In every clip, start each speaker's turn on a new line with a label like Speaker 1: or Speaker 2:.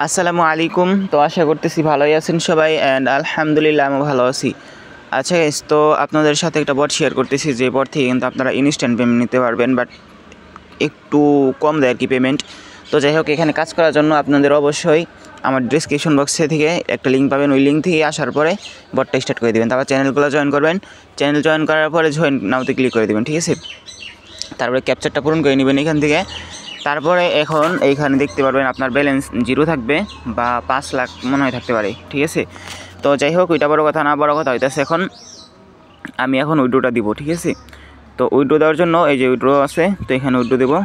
Speaker 1: আসসালামু আলাইকুম। তো আশা করতেছি ভালোই আছেন সবাই অ্যান্ড আলহামদুলিল্লাহ আমি ভালো আছি। আচ্ছা গাইস, তো আপনাদের সাথে একটা বট শেয়ার করতেছি, যে বট থেকে কিন্তু আপনারা ইনস্ট্যান্ট পেমেন্ট নিতে পারবেন, বাট একটু কম দেয় আর কি পেমেন্ট। তো যাই হোক, এখানে কাজ করার জন্য আপনাদের অবশ্যই আমার ডিসক্রিপশন বক্সে থেকে একটা লিঙ্ক পাবেন, ওই লিঙ্ক থেকে আসার পরে বটটা স্টার্ট করে দেবেন। তারপর চ্যানেলগুলো জয়েন করবেন, চ্যানেল জয়েন করার পরে জয়েন নাওতে ক্লিক করে দেবেন, ঠিক আছে। তারপরে ক্যাপচারটা পূরণ করে নেবেন এখান থেকে। তারপরে এখন এইখানে দেখতে পারবেন আপনার ব্যালেন্স 0 থাকবে বা 5 লাখ মনে হয় থাকতে পারে, ঠিক আছে। তো যাই হোক, ওইটা বড় কথা না, বড় কথা হইতেছে এখন আমি উইড্রোটা দিব, ঠিক আছে। তো উইড্রো দেওয়ার জন্য এই যে উইড্রো আছে, তো এখানে উইড্রো দেবো।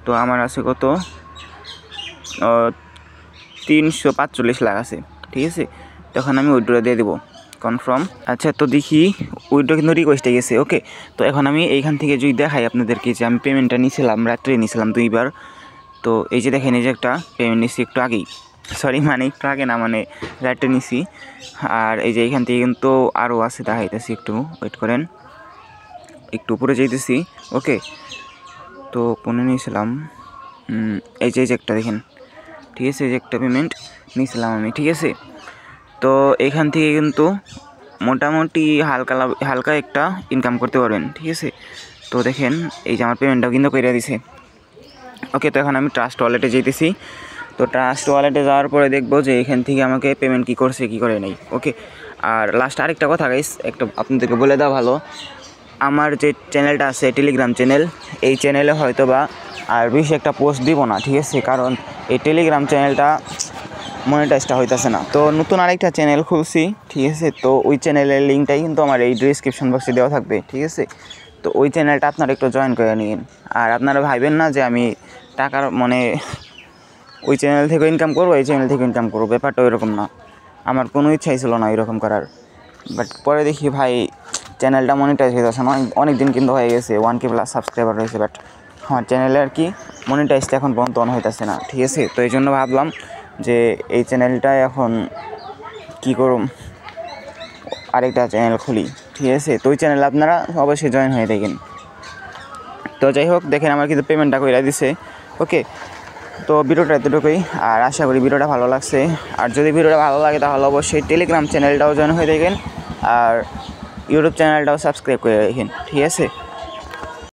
Speaker 1: তো আমার আছে কত, 345 লাখ আছে, ঠিক আছে। তখন আমি উইড্রো দিয়ে দেবো, কনফার্ম। আচ্ছা, তো দেখি উইড্রো কিন্তু রিকোয়েস্টে গেছে, ওকে। তো এখন আমি এইখান থেকে যদি দেখাই আপনাদেরকে যে আমি পেমেন্টটা নিয়েছিলাম, রাত্রে নিয়েছিলাম 2 বার। তো এই যে দেখেন, এই যে একটা পেমেন্ট নিচ্ছি একটু আগেই, সরি মানে একটু আগে না, মানে রাত্রে নিছি। আর এই যে এইখান থেকে কিন্তু আরও আছে, দেখাইতেছি, একটু ওয়েট করেন, একটু উপরে যেতেছি, ওকে। তো কোনে নিয়েছিলাম, এই যে একটা দেখেন, ঠিক আছে, এই যে একটা পেমেন্ট নিয়েছিলাম আমি, ঠিক আছে। তো এখান থেকে কিন্তু মোটামুটি হালকা একটা ইনকাম করতে পারবেন, ঠিক আছে। তো দেখেন, এই যে আমার পেমেন্টটাও কিন্তু করে দিছে, ওকে। তো এখন আমি ট্রাস্ট ওয়ালেটে যেতেছি। তো ট্রাস্ট ওয়ালেটে যাওয়ার পরে দেখবো যে এখান থেকে আমাকে পেমেন্ট কী করছে কী করে নেই, ওকে। আর লাস্ট আরেকটা কথা গাইস, একটা আপনাদেরকে বলে দেওয়া ভালো, আমার যে চ্যানেলটা আছে টেলিগ্রাম চ্যানেল, এই চ্যানেলে হয়তো বা আর বেশি একটা পোস্ট দিব না, ঠিক আছে, কারণ এই টেলিগ্রাম চ্যানেলটা মনিটাইজটা হইতেছে না। তো নতুন আরেকটা চ্যানেল খুলছি, ঠিক আছে। তো ওই চ্যানেলের লিঙ্কটাই কিন্তু আমার এই ডিসক্রিপশন বক্সে দেওয়া থাকবে, ঠিক আছে। তো ওই চ্যানেলটা আপনারা একটু জয়েন করে নিন। আর আপনারা ভাববেন না যে আমি টাকার মানে ওই চ্যানেল থেকে ইনকাম করবো, এই চ্যানেল থেকে ইনকাম করবো, ব্যাপারটা ওইরকম না। আমার কোনো ইচ্ছাই ছিল না এরকম করার, বাট পরে দেখি ভাই চ্যানেলটা মনিটাইজ হয়ে যাচ্ছে না, অনেক দিন কিন্তু হয়ে গেছে, 1K+ সাবস্ক্রাইবার রয়েছে, বাট আমার চ্যানেলে আর কি মনিটাইজটা এখন পর্যন্ত অন হইতেছে না, ঠিক আছে। তো এই জন্য ভাবলাম যে এই চ্যানেলটা এখন কী করুম, আরেকটা চ্যানেল খুলি, ঠিক আছে। তো ওই চ্যানেলে আপনারা অবশ্যই জয়েন হয়ে দেখেন। তো যাই হোক, দেখেন আমার কিন্তু পেমেন্টটা করে দিছে, ওকে। তো ভিডিওটা এতটুকুই, আর আশা করি ভিডিওটা ভালো লাগছে। আর যদি ভিডিওটা ভালো লাগে তাহলে অবশ্যই টেলিগ্রাম চ্যানেলটাও জয়েন হয়ে দেখেন, আর ইউটিউব চ্যানেলটাও সাবস্ক্রাইব করে রাখেন, ঠিক আছে।